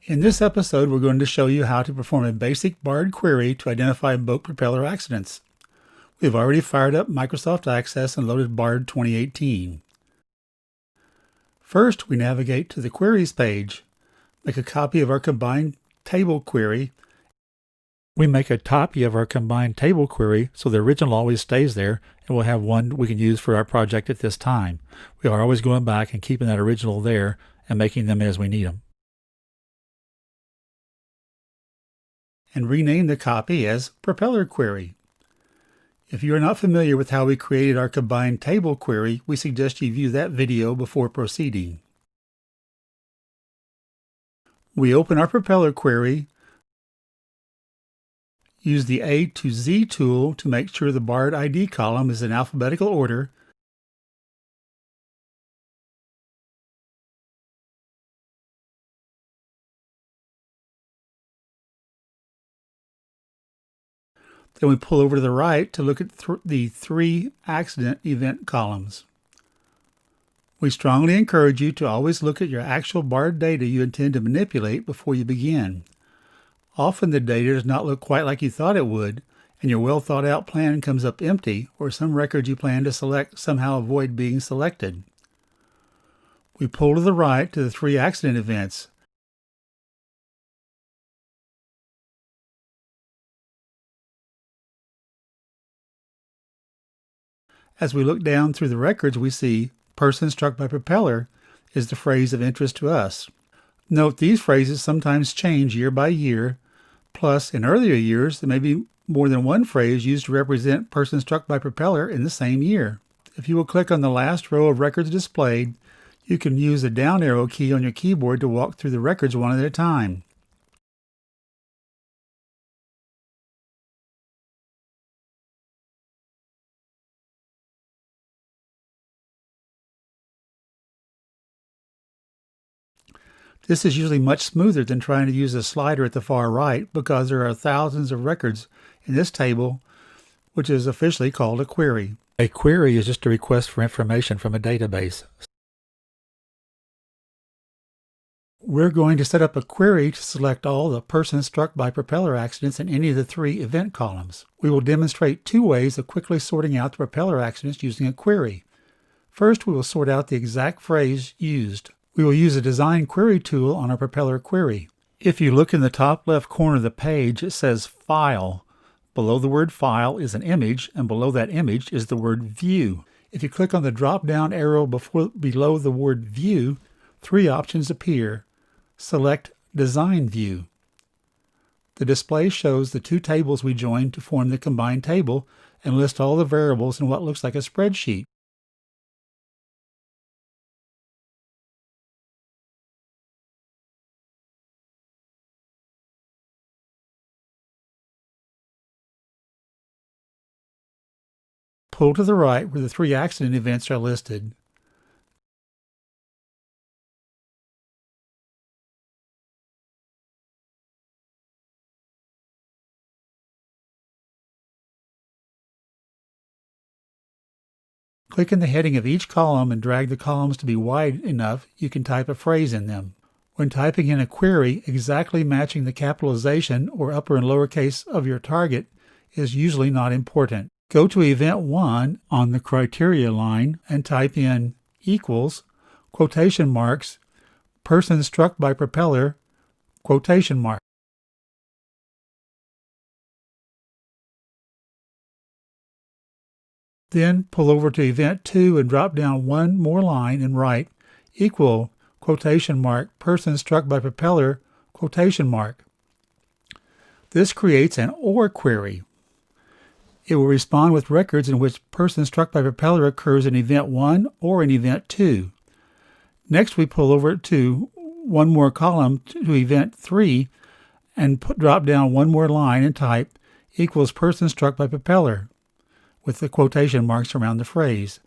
In this episode, we're going to show you how to perform a basic BARD query to identify boat propeller accidents. We've already fired up Microsoft Access and loaded BARD 2018. First, we navigate to the Queries page, make a copy of our combined table query. We make a copy of our combined table query so the original always stays there, and we'll have one we can use for our project at this time. We are always going back and keeping that original there and making them as we need them. And rename the copy as Propeller Query. If you are not familiar with how we created our combined table query, we suggest you view that video before proceeding. We open our Propeller Query, use the A to Z tool to make sure the BARD ID column is in alphabetical order, then we pull over to the right to look at the three accident event columns. We strongly encourage you to always look at your actual BARD data you intend to manipulate before you begin. Often the data does not look quite like you thought it would, and your well thought out plan comes up empty, or some records you plan to select somehow avoid being selected. We pull to the right to the three accident events. As we look down through the records, we see person struck by propeller is the phrase of interest to us. Note these phrases sometimes change year by year, plus in earlier years there may be more than one phrase used to represent person struck by propeller in the same year. If you will click on the last row of records displayed, you can use the down arrow key on your keyboard to walk through the records one at a time. This is usually much smoother than trying to use a slider at the far right because there are thousands of records in this table, which is officially called a query. A query is just a request for information from a database. We're going to set up a query to select all the persons struck by propeller accidents in any of the three event columns. We will demonstrate two ways of quickly sorting out the propeller accidents using a query. First, we will sort out the exact phrase used. We will use a design query tool on our propeller query. If you look in the top left corner of the page, it says File. Below the word File is an image, and below that image is the word View. If you click on the drop-down arrow below the word View, three options appear. Select Design View. The display shows the two tables we joined to form the combined table and list all the variables in what looks like a spreadsheet. Pull to the right where the three accident events are listed. Click in the heading of each column and drag the columns to be wide enough you can type a phrase in them. When typing in a query, exactly matching the capitalization or upper and lowercase of your target is usually not important. Go to Event 1 on the criteria line and type in equals, quotation marks, person struck by propeller, quotation mark. Then pull over to Event 2 and drop down one more line and write equal, quotation mark, person struck by propeller, quotation mark. This creates an OR query. It will respond with records in which person struck by propeller occurs in Event 1 or in Event 2. Next, we pull over to one more column to Event 3 and drop down one more line and type equals person struck by propeller with the quotation marks around the phrase.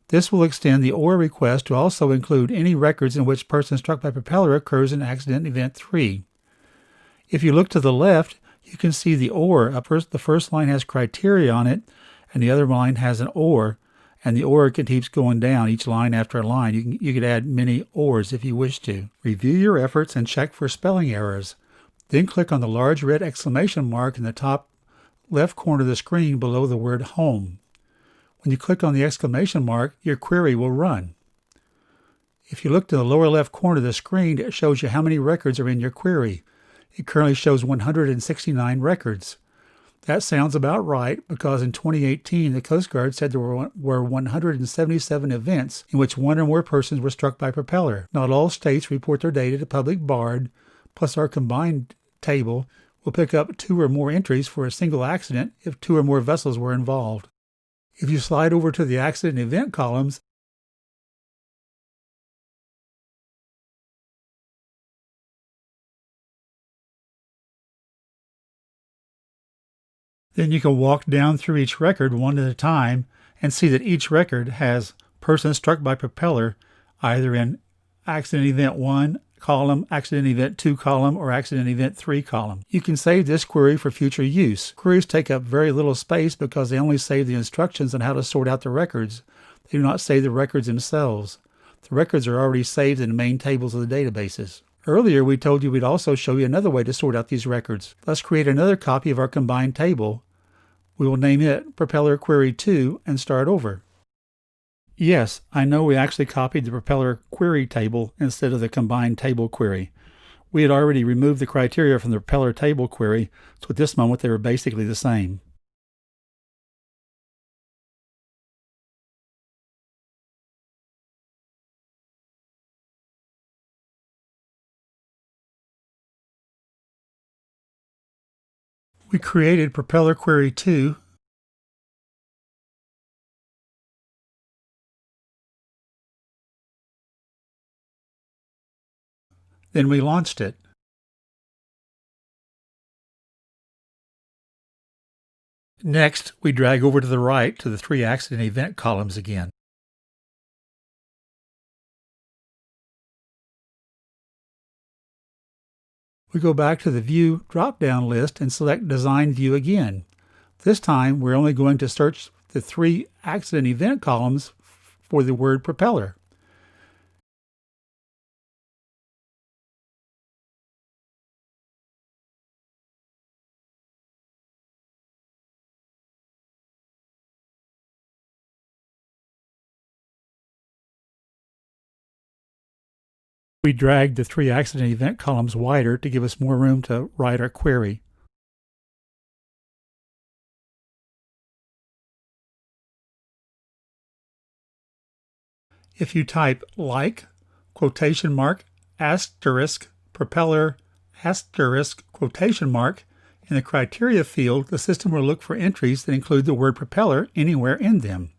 This will extend the OR request to also include any records in which person struck by propeller occurs in accident Event 3. If you look to the left, you can see the OR. The first line has criteria on it, and the other line has an OR, and the or keeps going down each line after line. You could add many ors if you wish to. Review your efforts and check for spelling errors. Then click on the large red exclamation mark in the top left corner of the screen below the word home. When you click on the exclamation mark, your query will run. If you look to the lower left corner of the screen, it shows you how many records are in your query. It currently shows 169 records. That sounds about right because in 2018, the Coast Guard said there were 177 events in which one or more persons were struck by propeller. Not all states report their data to public BARD, plus our combined table will pick up 2 or more entries for a single accident if 2 or more vessels were involved. If you slide over to the accident event columns, then you can walk down through each record one at a time and see that each record has person struck by propeller either in accident event 1 column, accident event 2 column, or accident event 3 column. You can save this query for future use. Queries take up very little space because they only save the instructions on how to sort out the records. They do not save the records themselves. The records are already saved in the main tables of the databases. Earlier, we told you we'd also show you another way to sort out these records. Let's create another copy of our combined table. We will name it Propeller Query 2 and start over. Yes, I know we actually copied the Propeller Query table instead of the combined table query. We had already removed the criteria from the Propeller table query, so at this moment they were basically the same. We created Propeller Query 2, then we launched it. Next, we drag over to the right to the 3 accident event columns again. We go back to the View drop-down list and select Design View again. This time, we're only going to search the 3 accident event columns for the word propeller. We dragged the 3 accident event columns wider to give us more room to write our query. If you type like, quotation mark, asterisk, propeller, asterisk, quotation mark, in the criteria field, the system will look for entries that include the word propeller anywhere in them.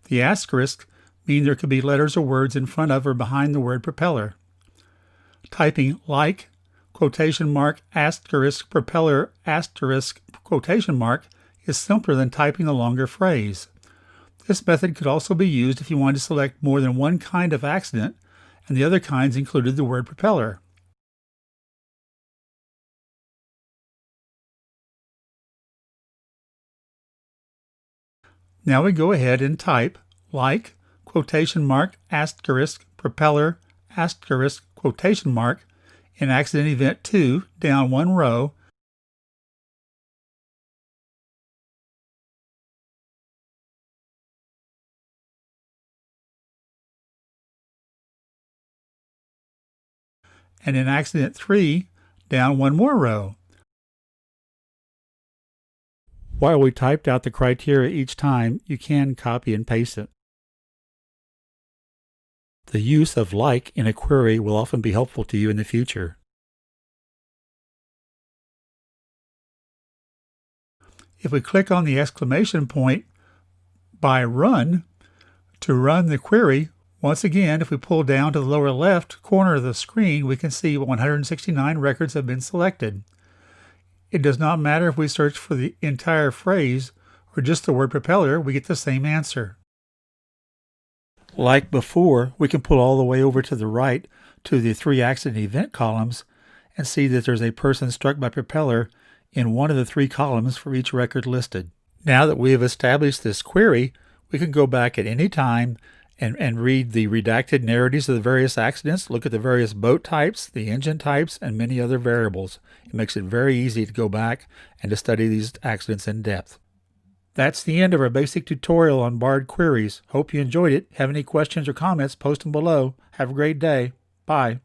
The asterisk mean there could be letters or words in front of or behind the word propeller. Typing like, quotation mark, asterisk, propeller, asterisk, quotation mark is simpler than typing the longer phrase. This method could also be used if you wanted to select more than one kind of accident and the other kinds included the word propeller. Now we go ahead and type like, quotation mark, asterisk, propeller, asterisk, quotation mark in accident event 2 down 1 row, and in accident 3 down 1 more row. While we typed out the criteria each time, you can copy and paste it. The use of like in a query will often be helpful to you in the future. If we click on the exclamation point by Run to run the query, once again, if we pull down to the lower left corner of the screen, we can see 169 records have been selected. It does not matter if we search for the entire phrase or just the word propeller, we get the same answer. Like before, we can pull all the way over to the right to the 3 accident event columns and see that there's a person struck by propeller in one of the 3 columns for each record listed. Now that we have established this query, We can go back at any time and read the redacted narratives of the various accidents, look at the various boat types, the engine types, and many other variables. It makes it very easy to go back and to study these accidents in depth. That's the end of our basic tutorial on BARD queries. Hope you enjoyed it. Have any questions or comments, post them below. Have a great day. Bye.